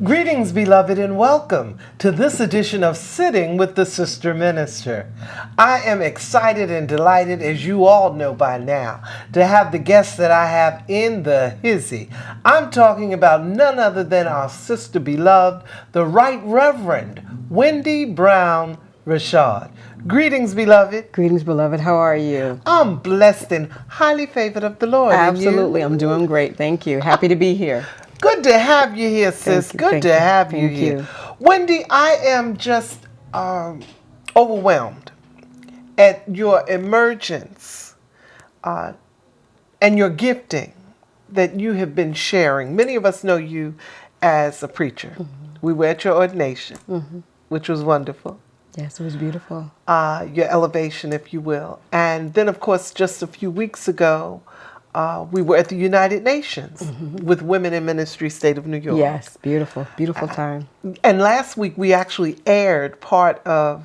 Greetings, beloved, and welcome to this edition of Sitting with the Sister Minister. I am excited and delighted, as you all know by now, to have the guests that I have in the hizzy. I'm talking about none other than our sister beloved, the Right Reverend Wendy Brown-Rashad. Greetings, beloved. Greetings, beloved. How are you? I'm blessed and highly favored of the Lord. Absolutely. I'm doing great. Thank you. Happy to be here. Good to have you here, sis. Good to have you here. Wendy, I am just overwhelmed at your emergence and your gifting that you have been sharing. Many of us know you as a preacher. Mm-hmm. We were at your ordination, which was wonderful. Yes, it was beautiful. Your elevation, if you will. And then, of course, just a few weeks ago, we were at the United Nations with Women in Ministry, State of New York. Yes, beautiful, beautiful time. And last week we actually aired part of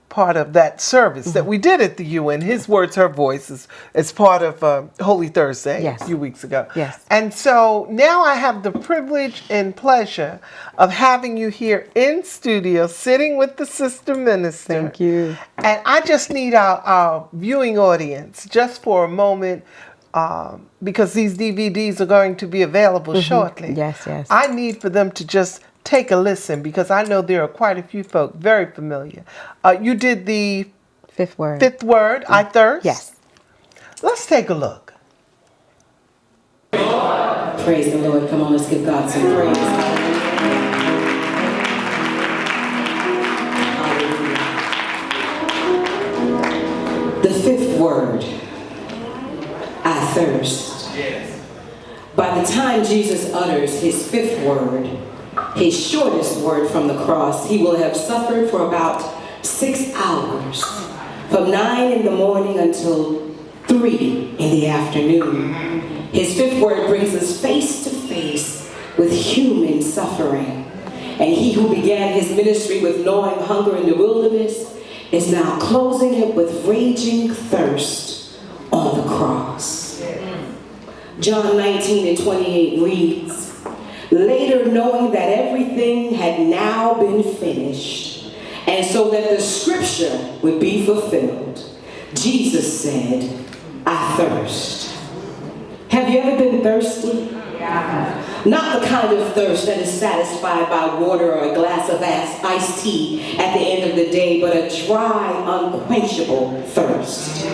that service that we did at the UN. His Words, Her Voice as part of Holy Thursday a few weeks ago. Yes. And so now I have the privilege and pleasure of having you here in studio, sitting with the Sister Minister. Thank you. And I just need our viewing audience just for a moment, because these DVDs are going to be available shortly. Yes, yes. I need for them to just take a listen, because I know there are quite a few folk very familiar. You did the fifth word, I Thirst? Yes. Let's take a look. Praise the Lord. Come on, let's give God some praise. The fifth word, I thirst. Yes. By the time Jesus utters his fifth word, his shortest word from the cross, he will have suffered for about 6 hours, from 9 in the morning until 3 in the afternoon. His fifth word brings us face to face with human suffering. And he who began his ministry with gnawing hunger in the wilderness is now closing it with raging thirst on the cross. John 19:28 reads, "Later, knowing that everything had now been finished, and so that the scripture would be fulfilled, Jesus said, I thirst." Have you ever been thirsty? Yeah. Not the kind of thirst that is satisfied by water or a glass of iced tea at the end of the day, but a dry, unquenchable thirst.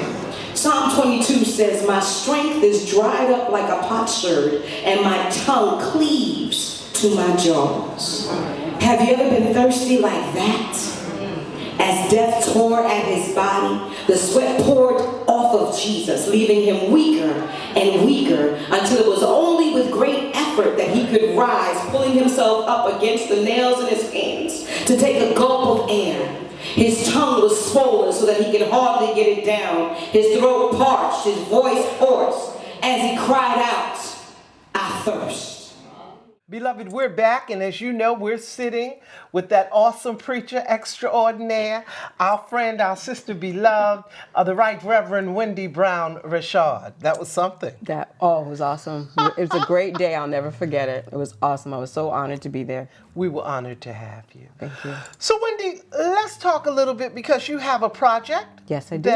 Psalm 22 says, "My strength is dried up like a potsherd, and my tongue cleaves to my jaws." Have you ever been thirsty like that? As death tore at his body, the sweat poured off of Jesus, leaving him weaker and weaker, until it was only with great effort that he could rise, pulling himself up against the nails in his hands to take a gulp of air. His tongue was swollen so that he could hardly get it down. His throat parched, his voice hoarse, as he cried out, "I thirst." Beloved, we're back, and as you know, we're sitting with that awesome preacher extraordinaire, our friend, our sister beloved, the Right Reverend Wendy Brown-Rashad. That was something. It was awesome. It was a great day. I'll never forget it. It was awesome. I was so honored to be there. We were honored to have you. Thank you. So, Wendy, let's talk a little bit, because you have a project. Yes, I do.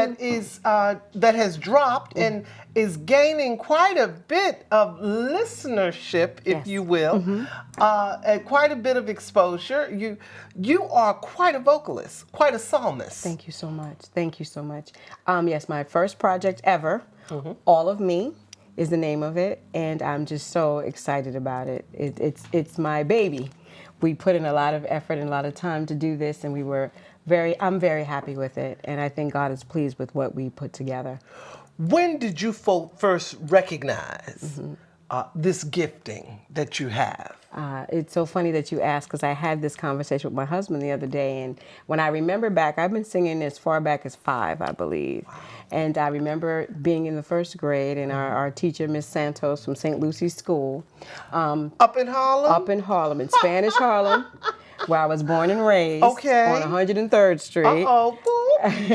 That has dropped and is gaining quite a bit of listenership, if you will, and quite a bit of exposure. You are quite a vocalist, quite a psalmist. Thank you so much. Thank you so much. Yes, my first project ever, All of Me, is the name of it, and I'm just so excited about it. It's my baby. We put in a lot of effort and a lot of time to do this, and I'm very happy with it, and I think God is pleased with what we put together. When did you first recognize this gifting that you have? It's so funny that you asked, because I had this conversation with my husband the other day, and when I remember back, I've been singing as far back as 5, I believe. Wow. And I remember being in the first grade, and our teacher, Miss Santos from St. Lucy's School. Up in Harlem? Up in Harlem, in Spanish Harlem, where I was born and raised. Okay. On 103rd Street. Uh-oh.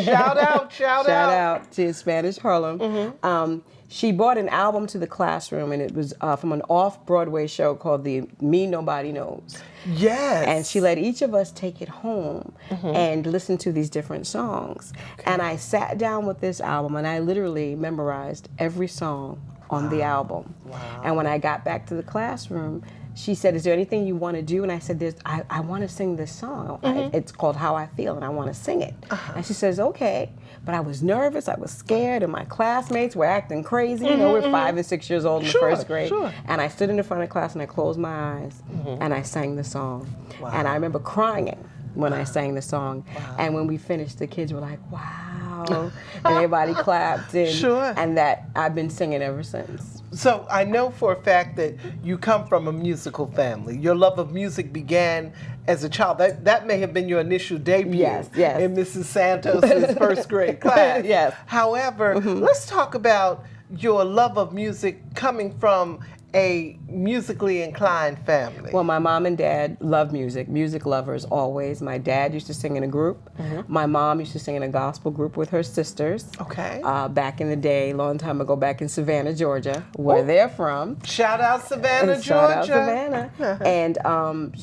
Shout out, shout out. To Spanish Harlem. She brought an album to the classroom, and it was from an off-Broadway show called the Me Nobody Knows. Yes. And she let each of us take it home and listen to these different songs. Okay. And I sat down with this album, and I literally memorized every song on the album. Wow. And when I got back to the classroom, she said, "Is there anything you want to do?" And I said, I want to sing this song. It's called How I Feel, and I want to sing it. And she says, "Okay." But I was nervous, I was scared, and my classmates were acting crazy. You know, we're 5 and 6 years old in the first grade. And I stood in the front of class, and I closed my eyes, and I sang the song. Wow. And I remember crying when I sang the song. Wow. And when we finished, the kids were like, "Wow." And everybody clapped. And, and that I've been singing ever since. So I know for a fact that you come from a musical family. Your love of music began as a child. That may have been your initial debut in Mrs. Santos' first grade class. Yes. However, let's talk about your love of music coming from a musically inclined family. Well, my mom and dad love music lovers always. My dad used to sing in a group. My mom used to sing in a gospel group with her sisters. Okay. Back in the day, long time ago, back in Savannah, Georgia, where they're from. Shout out Savannah, Georgia. Shout out Savannah. And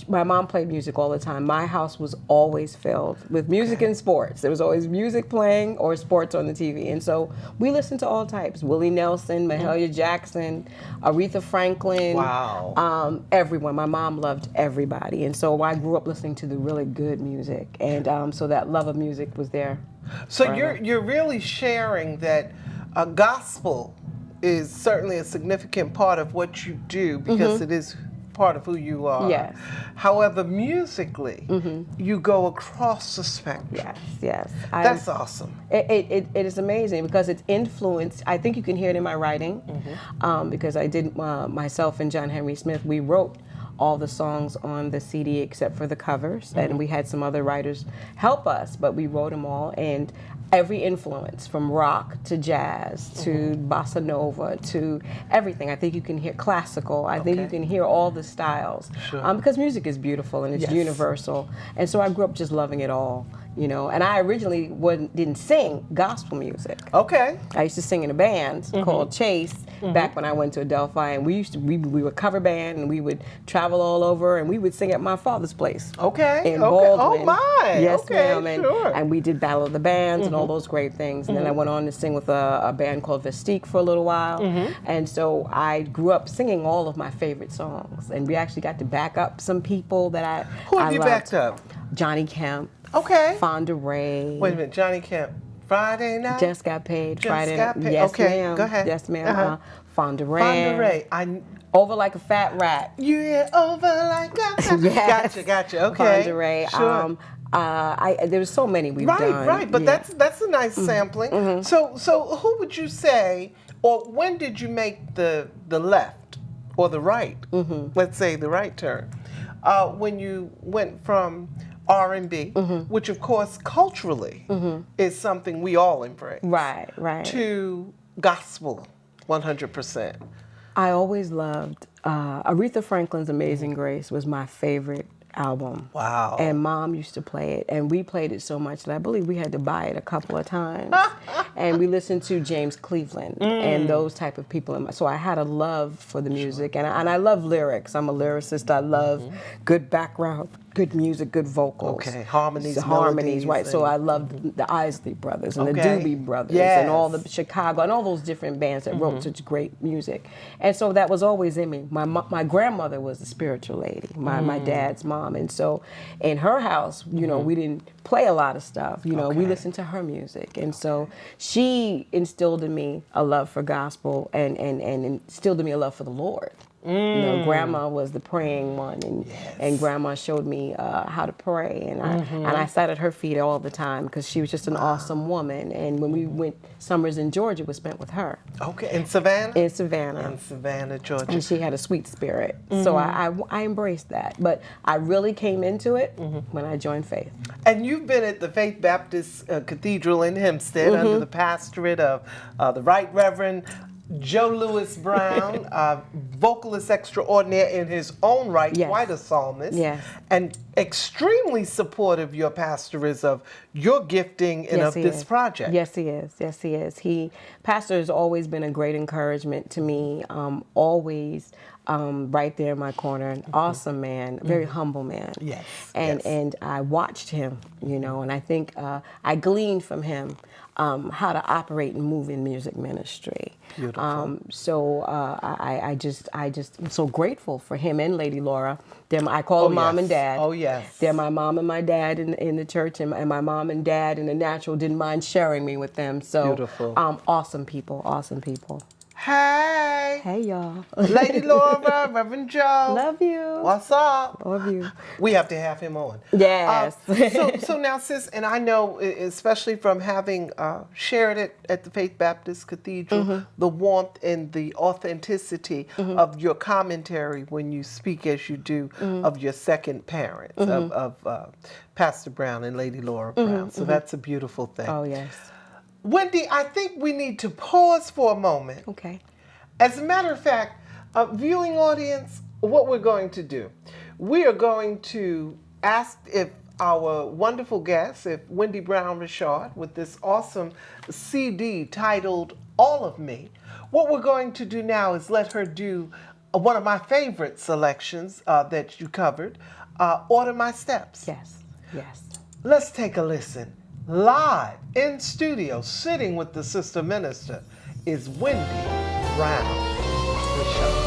my mom played music all the time. My house was always filled with music and sports. There was always music playing or sports on the TV. And so we listened to all types. Willie Nelson, Mahalia Jackson, Aretha Franklin. Wow. Everyone. My mom loved everybody. And so I grew up listening to the really good music. And so that love of music was there. So you're really sharing that gospel is certainly a significant part of what you do because it is part of who you are. Yes. However, musically, you go across the spectrum. Yes. That's awesome. It is amazing because it's influenced. I think you can hear it in my writing because I did myself and John Henry Smith. We wrote all the songs on the CD except for the covers, and we had some other writers help us, but we wrote them all. And every influence from rock to jazz to bossa nova to everything. I think you can hear classical. I think you can hear all the styles because music is beautiful and it's universal. And so I grew up just loving it all, you know. And I originally didn't sing gospel music. Okay. I used to sing in a band called Chase back when I went to Adelphi, and we were a cover band, and we would travel all over, and we would sing at my father's place. Okay. In Baldwin. Oh my. Yes, okay, ma'am. Sure. And we did Battle of the Bands and all those great things. And then I went on to sing with a band called Vestique for a little while. And so I grew up singing all of my favorite songs. And we actually got to back up some people that I Who have you loved. backed up? Johnny Kemp. Okay. Fonda Ray. Wait a minute, Johnny Kemp. Friday night? Just got paid. Just Friday got night. paid. Yes, Okay, ma'am. go ahead. Yes, ma'am. Fonda Ray. Fonda Ray. Over Like a Fat Rat. Yeah, over like a fat Yes. Gotcha. Okay. Fonda Ray. Sure. There was so many we've done. Right. But that's a nice sampling. So who would you say, or when did you make the left or the right? Let's say the right turn. When you went from R&B, which of course culturally is something we all embrace. Right. To gospel, 100%. I always loved Aretha Franklin's Amazing Grace was my favorite album. Wow. And Mom used to play it, and we played it so much that I believe we had to buy it a couple of times. And we listened to James Cleveland and those type of people. So I had a love for the music, and I love lyrics. I'm a lyricist. I love good background, good music, good vocals. Okay, harmonies, right. So I loved the Isley Brothers and the Doobie Brothers and all the Chicago and all those different bands that wrote such great music. And so that was always in me. My grandmother was a spiritual lady, my dad's mom. And so in her house, you know, we didn't play a lot of stuff. You know, we listened to her music. And so she instilled in me a love for gospel and instilled in me a love for the Lord. You know, Grandma was the praying one, and Grandma showed me how to pray, and I sat at her feet all the time because she was just an awesome woman. And when we went summers in Georgia, was spent with her. Okay, in Savannah. In Savannah. In Savannah, Georgia. And she had a sweet spirit, so I embraced that. But I really came into it when I joined Faith. And you've been at the Faith Baptist Cathedral in Hempstead under the pastorate of the Right Reverend Joe Louis Brown, vocalist extraordinaire in his own right, Yes. quite a psalmist, Yes. and extremely supportive, your pastor is, of your gifting and of he this is. project. Yes, he is. Yes, he is. Pastor has always been a great encouragement to me. Always right there in my corner. An awesome man, a very humble man. Yes, And yes. and I watched him, and I think I gleaned from him how to operate and move in music ministry. Beautiful. So I just am so grateful for him and Lady Laura. I call them mom yes. and dad. Oh, yes. They're my mom and my dad in the church, and my mom and dad in the natural didn't mind sharing me with them. So Beautiful. Awesome people, awesome people. Hey, Hey y'all. Lady Laura, Reverend Joe. Love you. What's up? Love you. We have to have him on. Yes. So now, sis, and I know, especially from having shared it at the Faith Baptist Cathedral, the warmth and the authenticity of your commentary when you speak as you do of your second parents, of Pastor Brown and Lady Laura Brown. So that's a beautiful thing. Oh yes. Wendy, I think we need to pause for a moment. Okay. As a matter of fact, viewing audience, what we're going to do, we are going to ask if our wonderful guest, if Wendy Brown-Rashad, with this awesome CD titled All of Me, what we're going to do now is let her do one of my favorite selections that you covered, Order My Steps. Yes. Yes. Let's take a listen. Live in studio, sitting with the sister minister, is Wendy Brown-Rashad.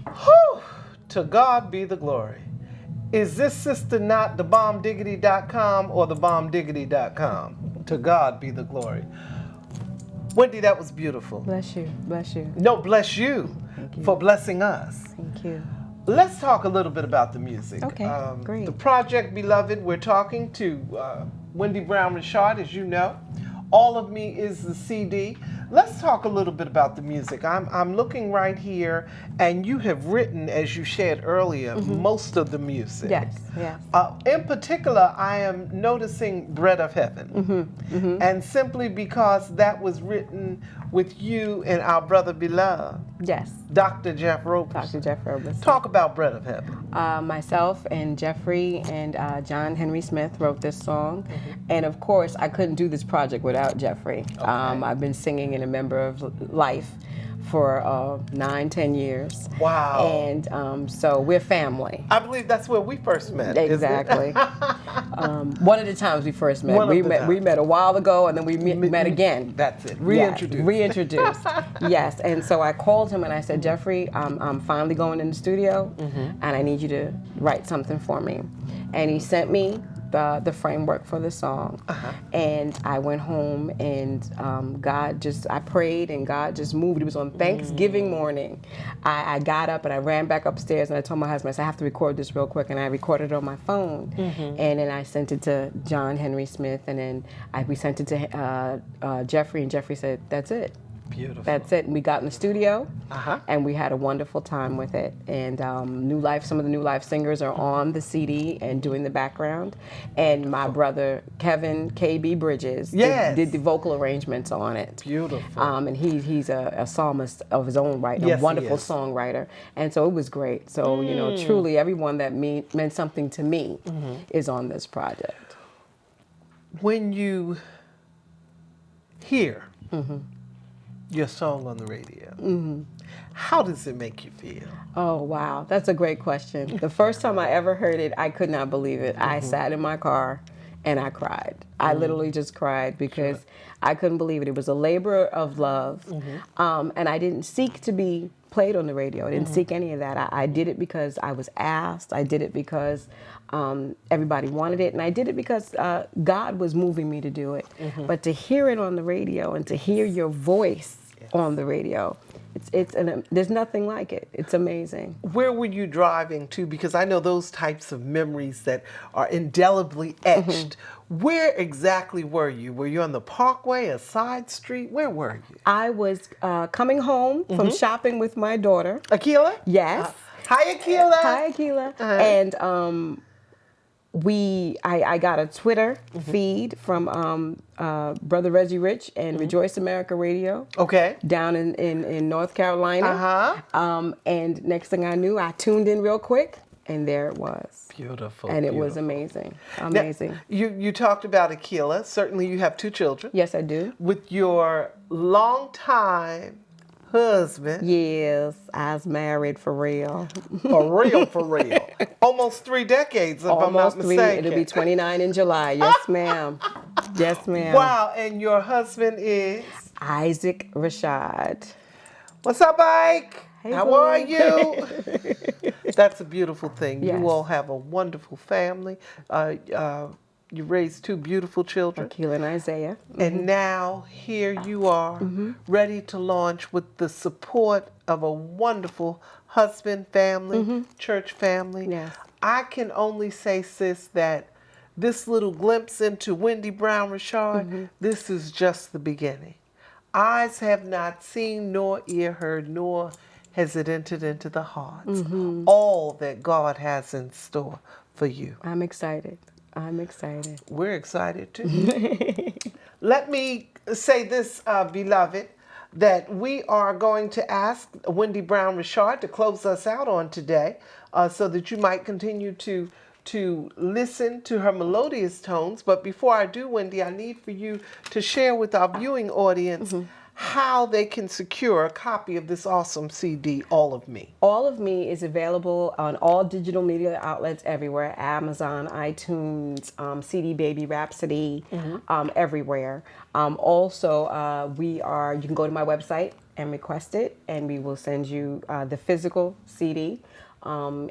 Whew, to God be the glory. Is this sister not the bombdiggity.com or the bombdiggity.com? To God be the glory. Wendy, that was beautiful. Bless you. Bless you. No, bless you Thank you. for blessing us. Thank you. Let's talk a little bit about the music. Okay, great. The project, Beloved, we're talking to Wendy Brown-Rashad, as you know. All of Me is the CD. Let's talk a little bit about the music. I'm looking right here, and you have written, as you shared earlier, most of the music. Yes, yes. In particular, I am noticing Bread of Heaven. And simply because that was written with you and our brother beloved, Yes. Dr. Jeff Roberson. Dr. Jeff Roberson. Talk about Bread of Heaven. Myself and Jeffrey and John Henry Smith wrote this song. And of course, I couldn't do this project without Jeffrey. I've been singing in A Member of Life for 9-10 years. Wow. And so we're family. I believe that's where we first met. Exactly. One of the times we first met. One of We the met. times. We met a while ago, and then we met again. That's it. Yeah, Reintroduced. reintroduced. Yes. And so I called him and I said, Jeffrey, I'm finally going in the studio, and I need you to write something for me. And he sent me the framework for the song. And I went home and I prayed and God just moved. It was on Thanksgiving morning. I got up and I ran back upstairs and I told my husband, I said, I have to record this real quick. And I recorded it on my phone. And then I sent it to John Henry Smith, and then we sent it to Jeffrey, and Jeffrey said, that's it. Beautiful. That's it. And we got in the studio, and we had a wonderful time with it. And some of the New Life singers are on the CD and doing the background. And my brother Kevin KB Bridges did the vocal arrangements on it. Beautiful. And he's a psalmist of his own right, Yes, a wonderful he is. songwriter. And so it was great. So truly, everyone that meant something to me is on this project. When you hear your song on the radio, how does it make you feel? Oh, wow. That's a great question. The first time I ever heard it, I could not believe it. I sat in my car and I cried. I literally just cried because I couldn't believe it. It was a labor of love. And I didn't seek to be played on the radio. I didn't seek any of that. I did it because I was asked. I did it because everybody wanted it. And I did it because God was moving me to do it. But to hear it on the radio and to hear your voice on the radio, there's nothing like it. It's amazing. Where were you driving to? Because I know those types of memories that are indelibly etched. Where exactly were you? Were you on the Parkway, a side street? Where were you? I was coming home from shopping with my daughter. Akila? Yes. Hi, Akila. Hi, Akila. And I got a Twitter feed from Brother Reggie Rich and Rejoice America Radio. Okay. Down in North Carolina. And next thing I knew, I tuned in real quick, and there it was. Beautiful. And it was amazing. Amazing. Now, you talked about Akila. Certainly you have 2 children. Yes, I do. With your longtime husband. Yes, I was married for real. For real, for real. Almost 3 decades, if I'm not mistaken. It'll be 29 in July. Yes, ma'am. Yes, ma'am. Wow, and your husband is? Isaac Rashad. What's up, Ike? Hey, How boo. are you? That's a beautiful thing. Yes. You all have a wonderful family. You raised 2 beautiful children. Akila and Isaiah. And now here you are, ready to launch with the support of a wonderful husband, family, church family. Yes. I can only say, sis, that this little glimpse into Wendy Brown-Rashad, this is just the beginning. Eyes have not seen, nor ear heard, nor has it entered into the hearts. All that God has in store for you. I'm excited. I'm excited. We're excited too. Let me say this, beloved, that we are going to ask Wendy Brown-Rashad to close us out on today, so that you might continue to listen to her melodious tones. But before I do, Wendy, I need for you to share with our viewing audience how they can secure a copy of this awesome CD, All of Me. All of Me is available on all digital media outlets everywhere: Amazon, iTunes, CD Baby, Rhapsody, everywhere. Also, you can go to my website and request it, and we will send you the physical CD. And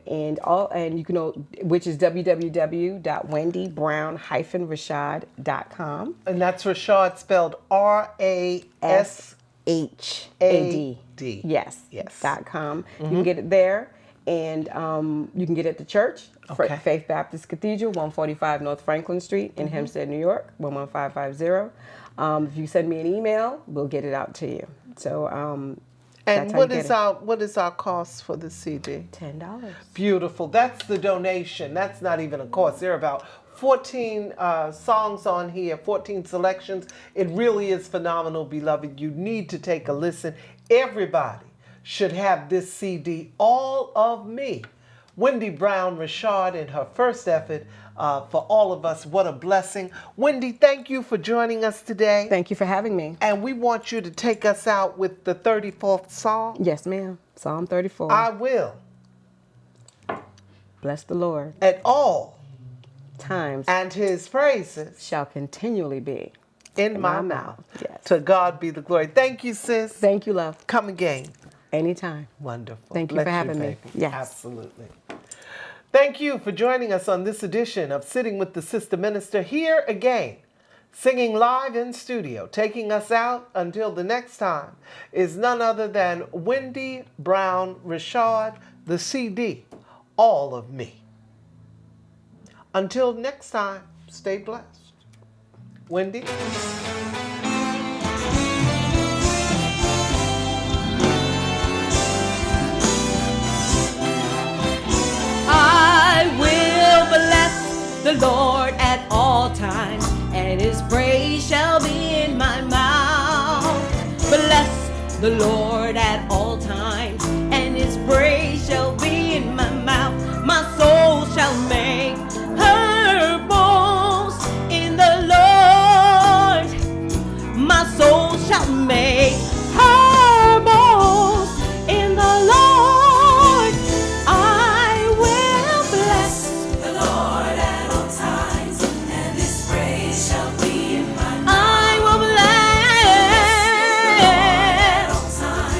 you can know, which is www.wendybrown-rashad.com. And that's Rashad spelled RASHAD. Yes. Yes. .com. You can get it there, and you can get it at the church, Okay. Faith Baptist Cathedral, 145 North Franklin Street in Hempstead, New York, 11550. If you send me an email, we'll get it out to you. So. And what is our cost for the CD? $10. Beautiful. That's the donation. That's not even a cost. There are about 14 songs on here, 14 selections. It really is phenomenal, beloved. You need to take a listen. Everybody should have this CD, All of Me. Wendy Brown-Rashad in her first effort for all of us. What a blessing. Wendy, thank you for joining us today. Thank you for having me. And we want you to take us out with the 34th Psalm. Yes, ma'am. Psalm 34. I will. Bless the Lord. At all Times and his praises shall continually be in my mouth. Yes. To God be the glory. Thank you, sis. Thank you, love. Come again. Anytime. Wonderful. Thank you Bless for having me. baby. Yes. Absolutely. Thank you for joining us on this edition of Sitting with the Sister Minister. Here again, singing live in studio, taking us out until the next time, is none other than Wendy Brown-Rashad, the CD, All of Me. Until next time, stay blessed. Wendy? I will bless the Lord at all times, and his praise shall be in my mouth. Bless the Lord at all times, and his praise shall be in my mouth. My soul shall make her boast in the Lord. My soul shall make her boast in the Lord. I will bless the Lord at all times, and his praise shall be in my mouth. I will bless the Lord at all times,